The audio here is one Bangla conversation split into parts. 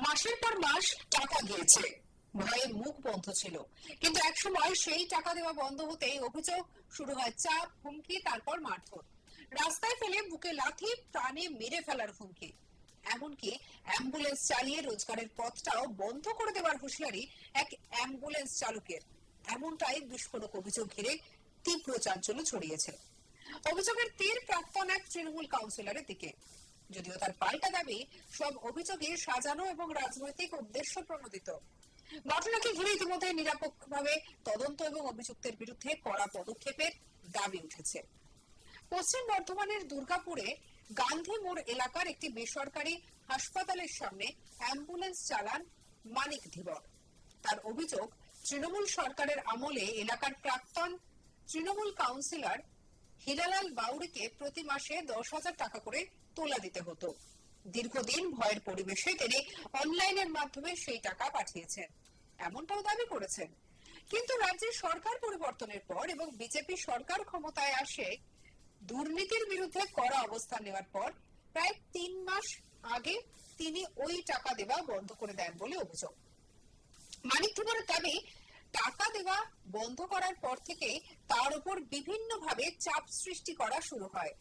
মাসের পর মাস টাকা গিয়েছে, ভয়ে মুখ বন্ধ ছিল, কিন্তু একসময় সেই টাকা দেওয়া বন্ধ হতেই অভিযোগ শুরু হয় চাপ, হুমকি, তারপর মারধর, রাস্তায় ফেলে বুকে লাথি, প্রাণে মেরে ফেলার হুমকি, এমনকি অ্যাম্বুলেন্স চালিয়ে রোজগারের পথটাও বন্ধ করে দেওয়ার হুঁশিয়ারি এক অ্যাম্বুলেন্স চালকের। এমনটাই বিস্ফোরক অভিযোগ ঘিরে তীব্র চাঞ্চল্য ছড়িয়েছে। অভিযোগের তীর প্রাক্তন এক তৃণমূল কাউন্সিলরের দিকে, যদিও তার পাল্টা দাবি সব অভিযোগে সাজানো এবং রাজনৈতিক উদ্দেশ্য প্রণোদিত। ঘটনাকে ঘিরে ইতিমধ্যে নিরপেক্ষভাবে তদন্ত এবং অভিযুক্তের বিরুদ্ধে কড়া পদক্ষেপের দাবি উঠেছে। পশ্চিম বর্ধমানের দুর্গাপুরে গান্ধী মোড় এলাকার একটি বেসরকারি হাসপাতালের সামনে অ্যাম্বুলেন্স চালান মানিক ধীবর। তার অভিযোগ, তৃণমূল সরকারের আমলে এলাকার প্রাক্তন তৃণমূল কাউন্সিলর হীরালাল বাউরিকে প্রতি মাসে 10,000 টাকা করে তোলা দিতে হতো। দীর্ঘদিন ভয়ের পরিবেশে তিনি অনলাইনের মাধ্যমে সেই টাকা পাঠিয়েছেন, এমনটাও দাবি করেছেন। কিন্তু রাজ্যের সরকার পরিবর্তনের পর এবং বিজেপি সরকার ক্ষমতায় আসে দুর্নীতির বিরুদ্ধে কড়া অবস্থান নেওয়ার পর প্রায় 3 মাস আগে তিনি ওই টাকা দেওয়া বন্ধ করে দেন বলে অভিযোগ। মানিক ধীবরের দাবি, টাকা দেওয়া বন্ধ করার পর থেকে তার উপর বিভিন্নভাবে চাপ সৃষ্টি করা শুরু হয়।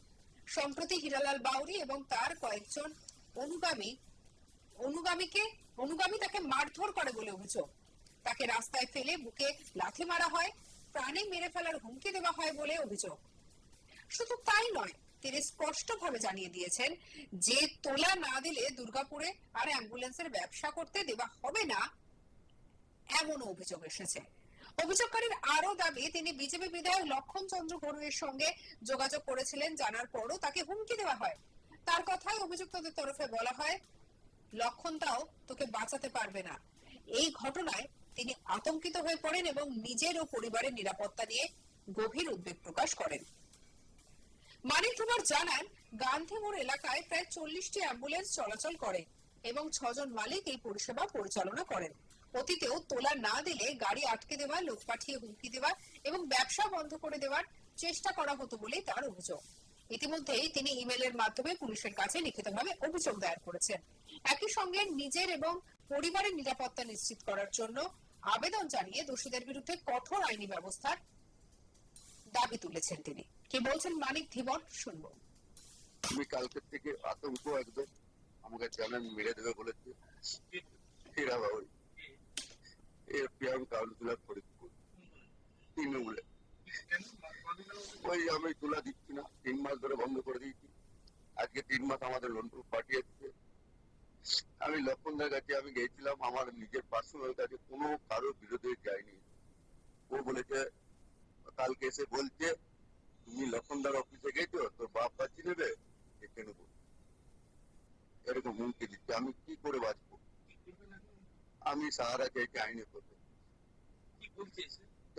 সম্প্রতি হীরালাল বাউরি এবং তার কয়েকজন অনুগামী তাকে মারধর করে বলে অভিযোগ। তাকে রাস্তায় ফেলে বুকে লাথি মারা হয়, প্রাণে মেরে ফেলার হুমকি দেওয়া হয় বলে অভিযোগ। শুধু তাই নয়, তিনি স্পষ্টভাবে জানিয়ে দিয়েছেন যে তোলা না দিলে দুর্গাপুরে আর অ্যাম্বুলেন্সের ব্যবসা করতে দেওয়া হবে না, এমনও অভিযোগ এসেছে। অভিযোগকারীর আরো দাবি, তিনি বিজেপি বিধায়ক লক্ষণ চন্দ্র বড়ুয়ের সঙ্গে যোগাযোগ করেছিলেন, জানার পরও তাকে হুমকি দেওয়া হয়। তার কথায় অভিযুক্তদের তরফে বলা হয়, লক্ষণটাও তোকে বাঁচাতে পারবে না। এই ঘটনায় তিনি আতঙ্কিত হয়ে পড়েন এবং নিজের ও পরিবারের নিরাপত্তা নিয়ে গভীর উদ্বেগ প্রকাশ করেন। মানিক ধীবর জানান, গান্ধী মোড় এলাকায় প্রায় 40টি অ্যাম্বুলেন্স চলাচল করে এবং 6 জন মালিক এই পরিষেবা পরিচালনা করেন। অতীতেও তোলা না দিলে গাড়ি আটকে দেওয়া, লোক পাঠিয়ে হুমকি দেওয়া এবং ব্যবসা বন্ধ করে দেওয়ার চেষ্টা করা হতো বলেই তার অভিযোগ। ইতিমধ্যেই তিনি ইমেলের মাধ্যমে পুলিশের কাছে লিখিতভাবে অভিযোগ দায়ের করেছেন। একই সঙ্গে নিজের এবং পরিবারের নিরাপত্তা নিশ্চিত করার জন্য আবেদন জানিয়ে দোষীদের বিরুদ্ধে কঠোর আইনি ব্যবস্থার দাবি তুলেছেন তিনি। কি বলছেন মানিক ধীবর, শুনবো। আমি কালকে থেকে আতঙ্ক, একদম আমাকে জানান মেরে দেবে বলেছে হীরা বাউরি, এর পিএম কাউন্সিলর ফরিদপুর তৃণমূলে। ওই আমি তোলা দিচ্ছি না, 3 মাস ধরে বন্ধ করে দিয়েছি। আজকে 3 মাস আমাদের লোন প্রুফ পাঠিয়েছে। আমি লক্ষণদার কাছে আমি গিয়েছিলাম, আমার নিজের পার্সোনাল কাছে, কোনো কারোর বিরোধে যায়নি। ও বলেছে, কালকে এসে বলছে, তুমি লক্ষণদার অফিসে গেছো, তোর বাপ বাঁচি নেবে, দেখে নেবো, এরকম হুমকি দিচ্ছে। আমি কি করে বাঁচবো? আমি সাহারা চাইছি আইনে করতে।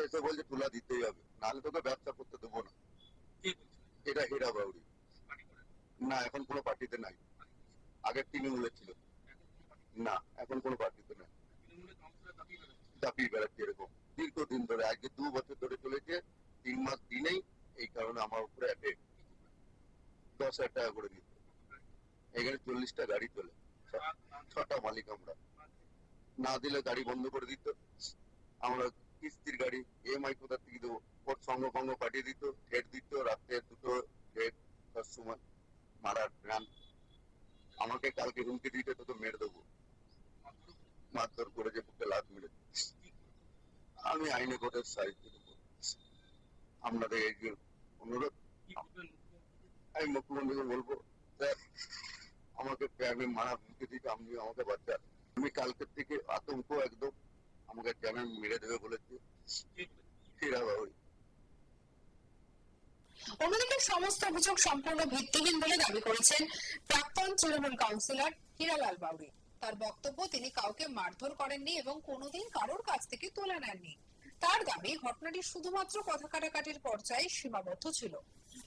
এসে বলছে তোলা দিতেই হবে, নাহলে তোকে ব্যবসা করতে দেবো না। এটা হীরা বাউরি না, এখন কোনো পার্টিতে নাই। আগে তৃণমূলে ছিল, না এখন কোনো পার্টিতে নাই। চাপিয়ে বেড়াচ্ছে এরকম দীর্ঘদিন ধরে, আজকে 2 বছর ধরে চলেছে। 3 মাস দিনেই এই কারণে আমার উপরে 10,000 টাকা করে দিত। এখানে 40টা গাড়ি চলে, 6টা মালিক আমরা। না দিলে গাড়ি বন্ধ করে দিত। আমরা কিস্তির গাড়ি EMI কোথা থেকে দেবো? ওর সঙ্গ পাঠিয়ে দিত, ডেট দিত, রাত্রে 2টো ডেট, 10 সময় মারার গান। আমাকে কালকে হুমকি দিতে, তোকে মেরে দেবো, মারধর করে যে বুকে লাত মেরে। আমি আইনে কোর্টের সাহায্য দেবো। আপনাদের এই যে অনুরোধ, আমি মুখ্যমন্ত্রীকে বলবো, স্যার আমাকে প্যানে মারা হুমকি দিতে, আপনি আমাকে বাঁচান। আমি কালকে থেকে আতঙ্ক, একদম আমাকে জানান মেরে দেবে বলেছে হীরা বাউরি। অন্যদিকে সমস্ত অভিযোগ সম্পূর্ণ ভিত্তিহীন বলে দাবি করেছেন প্রাক্তন তৃণমূল কাউন্সিলর হীরালাল বাউরি। তার বক্তব্য, তিনি কাউকে মারধর করেননি এবং কোনোদিন কারোর কাছ থেকে তোলা নেননি। তার দাবি, ঘটনাটি শুধুমাত্র কথা কাটাকাটির পর্যায়ে সীমাবদ্ধ ছিল।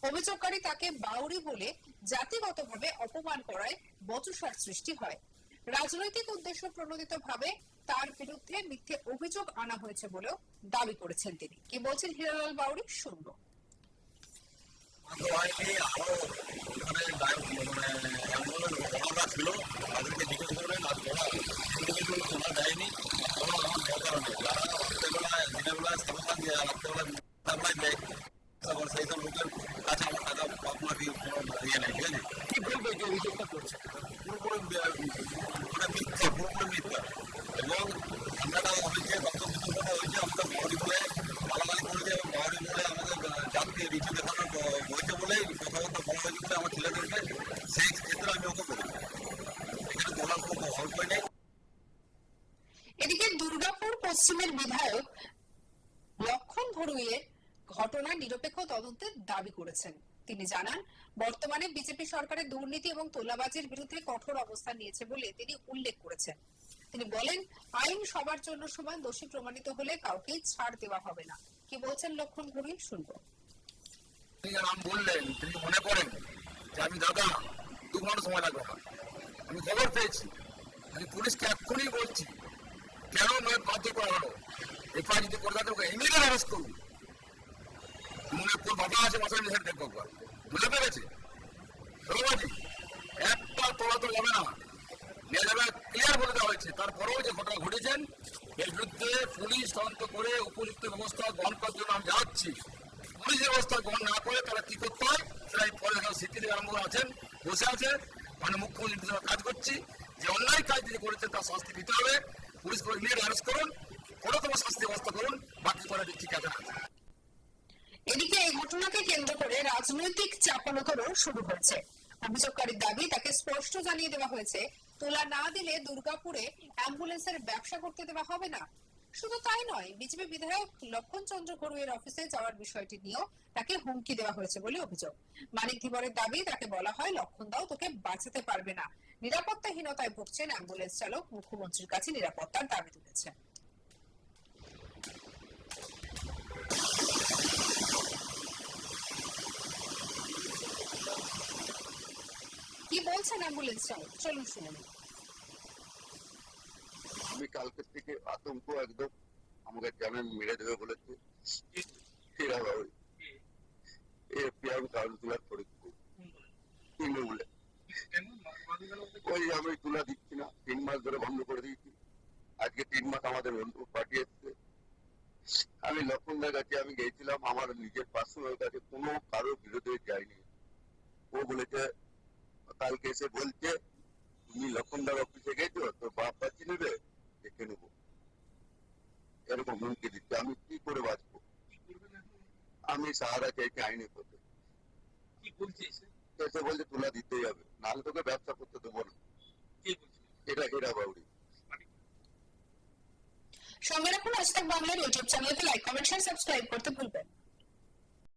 অভিযোগকারী তাকে বাউরি বলে জাতিগতভাবে অপমান করায় বচসার সৃষ্টি হয়। রাজনৈতিক উদ্দেশ্য প্রণোদিত ভাবে তার বিরুদ্ধে মিথ্যে অভিযোগ আনা হয়েছে বলেও দাবি করেছেন তিনি। কি বলছেন হীরালাল বাউরি, শুনবো। ছিল, তাদেরকে জিজ্ঞেস করবেন আর পশ্চিমের বিধায়ক লক্ষণ ঘড়ুইয়ের ঘটনার নিরপেক্ষ তদন্তের দাবি করেছেন। তিনি জানান, বর্তমানে বিজেপি সরকারের দুর্নীতি এবং তোলাবাজির বিরুদ্ধে কঠোর অবস্থান নিয়েছে বলে তিনি উল্লেখ করেছেন। তিনি বলেন, আইন সবার জন্য সমান, দোষী প্রমাণিত হলে কাউকে ছাড় দেওয়া হবে না। কি বলছেন লক্ষণ ঘড়ুই, শুনবো। নাম বললেন, তিনি মনে করেন যে আমি দাদা 2 ঘন্টা সময় লাগবে না। আমি খবর পেয়েছি, আমি পুলিশকে এক্ষুনি বলছি কেন বাধ্য করা হলো। এফআইআর যদি করে থাকে ওকে ইমিডিয়েট অ্যারেস্ট করুন। মনে তোর বাবা আছে মাসায় নিষেধ দেখবো একবার বুঝতে পেরেছে। ধন্যবাদী একটা তোলা তো যাবে না, নিয়ে যাবে ক্লিয়ার বলে দেওয়া হয়েছে। তারপরেও যে ঘটনা ঘটেছেন এর বিরুদ্ধে পুলিশ তদন্ত করে উপযুক্ত ব্যবস্থা গ্রহণ করার জন্য আমি যাচ্ছি। পুলিশ ব্যবস্থা গ্রহণ না করে তারা কি করতে হয় সেটা পরে সিটি থেকে আরম্ভ করে আছেন, বসে আছে, মানে মুখ্যমন্ত্রী কাজ করছি। যে অন্যায় কাজ যিনি করেছেন তার শাস্তি দিতে হবে। পুলিশ করে ইমিডিয়েট অ্যারেস্ট করুন, কোনোরকম শাস্তি ব্যবস্থা করুন, বাকি করে দিচ্ছি কাজ আছে। এদিকে এই ঘটনাকে কেন্দ্র করে রাজনৈতিক চাপানোতরও শুরু হয়েছে। অভিযোগকারীর দাবি, তাকে স্পষ্ট জানিয়ে দেওয়া হয়েছে তোলা না দিলে দুর্গাপুরে অ্যাম্বুলেন্সের ব্যবসা করতে দেওয়া হবে না। শুধু তাই নয়, বিজেপি বিধায়ক লক্ষণ চন্দ্র ঘড়ুইয়ের অফিসে যাওয়ার বিষয়টি নিয়েও তাকে হুমকি দেওয়া হয়েছে বলে অভিযোগ। মানিক ধীবরের দাবি, তাকে বলা হয়, লক্ষণ দাও তোকে বাঁচাতে পারবে না। নিরাপত্তাহীনতায় ভুগছেন অ্যাম্বুলেন্স চালক, মুখ্যমন্ত্রীর কাছে নিরাপত্তার দাবি তুলেছেন। কি বলছেন অ্যাম্বুলেন্স চালক, চলুন শুনে নিন। আমি কালকে থেকে আতঙ্ক একদম, আমাকে জানেন মেরে দেবে বলেছে। ওই আমি তুলা দিচ্ছি না, 3 মাস ধরে বন্ধ করে দিয়েছি। আজকে 3 মাস আমাদের বন্ধু পার্টি এসছে। আমি লক্ষণদার কাছে আমি গিয়েছিলাম, আমার নিজের পার্সোনাল কাছে, কোনো কারোর বিরুদ্ধে যায়নি। ও বলেছে, কালকে এসে বলছে তুমি লক্ষণদার অফিসে গেছো, তোর বাপ বাঁচি নেবে, দেখে নেবো, এরকম হুমকি দিচ্ছে। আমি কি করে বাঁচবো? আমি সাহারা চাইছি আইনের পথে। এসে বলছে তুলা দিতেই হবে, নাহলে তোকে ব্যবসা করতে দেবো না। এটা হেরা বাউরি। সঙ্গে রাখুন আজ তাক বাংলার ইউটিউব চ্যানেলকে লাইক, কমেন্ট, শেয়ার, সাবস্ক্রাইব করতে ভুলবেন না।